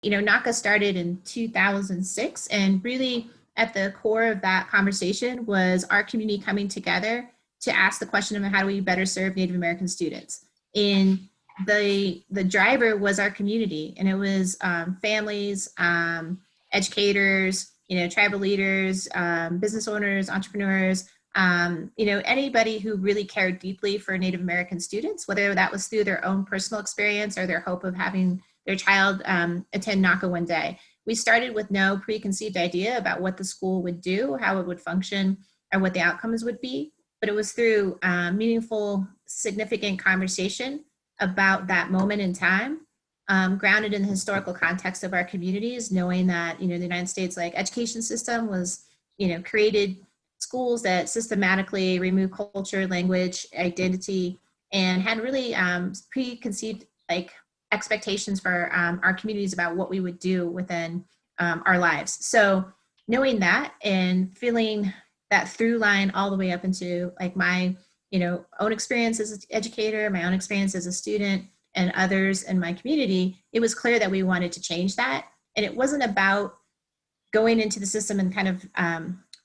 NACA started in 2006, and really at the core of that conversation was our community coming together to ask the question of how do we better serve Native American students. And the driver was our community, and it was families, educators, tribal leaders, business owners, entrepreneurs, anybody who really cared deeply for Native American students, whether that was through their own personal experience or their hope of having their child attend NACA one day. We started with no preconceived idea about what the school would do, how it would function, or what the outcomes would be. But it was through meaningful, significant conversation about that moment in time, grounded in the historical context of our communities, knowing that, the United States education system was, created schools that systematically remove culture, language, identity, and had really preconceived expectations for our communities about what we would do within our lives. So knowing that and feeling that through line all the way up into my own experience as an educator, my own experience as a student, and others in my community, it was clear that we wanted to change that. And it wasn't about going into the system and kind of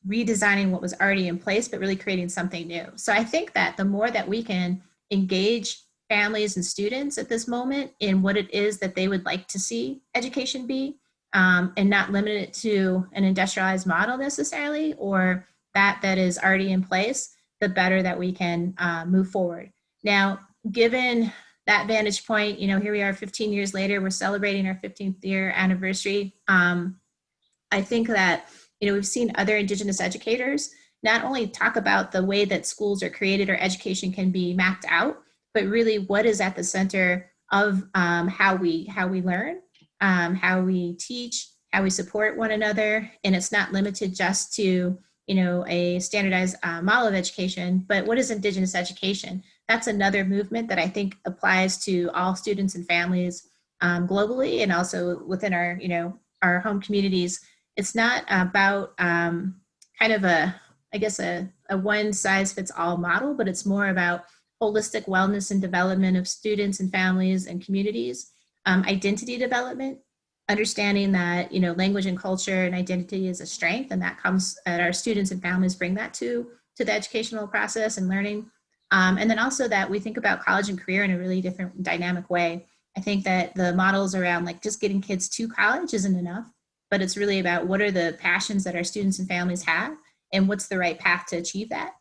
redesigning what was already in place, but really creating something new. So I think that the more that we can engage families and students at this moment in what it is that they would like to see education be, and not limit it to an industrialized model necessarily, or that is already in place, the better that we can move forward. Now, given that vantage point, here we are 15 years later, we're celebrating our 15th year anniversary. I think that, we've seen other Indigenous educators not only talk about the way that schools are created or education can be mapped out, but really what is at the center of how we learn, how we teach, how we support one another. And it's not limited just to, a standardized model of education, but what is Indigenous education? That's another movement that I think applies to all students and families globally, and also within our, our home communities. It's not about kind of a one size fits all model, but it's more about holistic wellness and development of students and families and communities, identity development, understanding that, language and culture and identity is a strength, and that comes that our students and families bring that to the educational process and learning. And then also that we think about college and career in a really different dynamic way. I think that the models around just getting kids to college isn't enough, but it's really about what are the passions that our students and families have and what's the right path to achieve that.